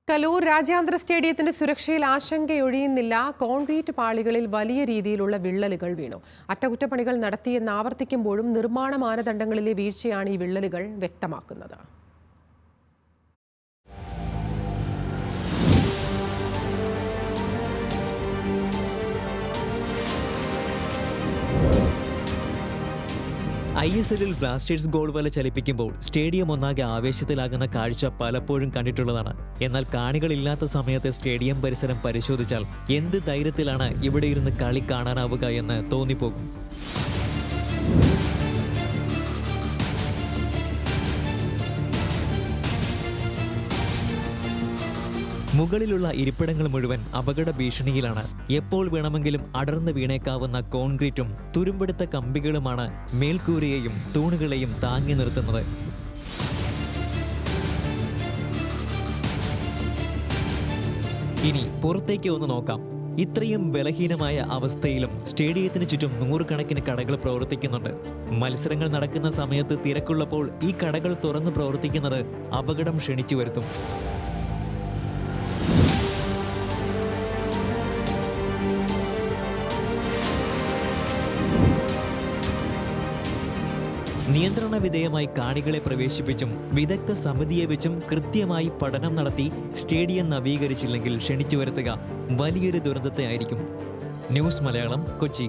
കലൂർ രാജ്യാന്തര സ്റ്റേഡിയത്തിന്റെ സുരക്ഷയിൽ ആശങ്കയൊഴിയുന്നില്ല. കോൺക്രീറ്റ് പാളികളിൽ വലിയ രീതിയിലുള്ള വിള്ളലുകൾ വീണു. അറ്റകുറ്റപ്പണികൾ നടത്തിയെന്ന് ആവർത്തിക്കുമ്പോഴും നിർമ്മാണ മാനദണ്ഡങ്ങളിലെ വീഴ്ചയാണ് ഈ വിള്ളലുകൾ വ്യക്തമാക്കുന്നത്. ISLൽ ബ്ലാസ്റ്റേഴ്സ് ഗോൾ വല ചലിപ്പിക്കുമ്പോൾ സ്റ്റേഡിയം ഒന്നാകെ ആവേശത്തിലാകുന്ന കാഴ്ച പലപ്പോഴും കണ്ടിട്ടുള്ളതാണ്. എന്നാൽ കാണികളില്ലാത്ത സമയത്തെ സ്റ്റേഡിയം പരിസരം പരിശോധിച്ചാൽ എന്ത് ധൈര്യത്തിലാണ് ഇവിടെ ഇരുന്ന് കളി കാണാനാവുക എന്ന് തോന്നിപ്പോകും. മുകളിലുള്ള ഇരിപ്പിടങ്ങൾ മുഴുവൻ അപകട ഭീഷണിയിലാണ്. എപ്പോൾ വേണമെങ്കിലും അടർന്നു വീണേക്കാവുന്ന കോൺക്രീറ്റും തുരുമ്പെടുത്ത കമ്പികളുമാണ് മേൽക്കൂരയെയും തൂണുകളെയും താങ്ങി നിർത്തുന്നത്. ഇനി പുറത്തേക്ക് ഒന്ന് നോക്കാം. ഇത്രയും ബലഹീനമായ അവസ്ഥയിലും സ്റ്റേഡിയത്തിന് ചുറ്റും നൂറുകണക്കിന് കടകൾ പ്രവർത്തിക്കുന്നുണ്ട്. മത്സരങ്ങൾ നടക്കുന്ന സമയത്ത് തിരക്കുള്ളപ്പോൾ ഈ കടകൾ തുറന്ന് പ്രവർത്തിക്കുന്നത് അപകടം ക്ഷണിച്ചു വരുത്തും. നിയന്ത്രണ വിധേയമായി കാണികളെ പ്രവേശിപ്പിച്ചും വിദഗ്ധ സമിതിയെ വെച്ചും കൃത്യമായി പഠനം നടത്തി സ്റ്റേഡിയം നവീകരിച്ചില്ലെങ്കിൽ ക്ഷണിച്ചു വരുത്തുക വലിയൊരു ദുരന്തത്തെ ആയിരിക്കും. ന്യൂസ് മലയാളം, കൊച്ചി.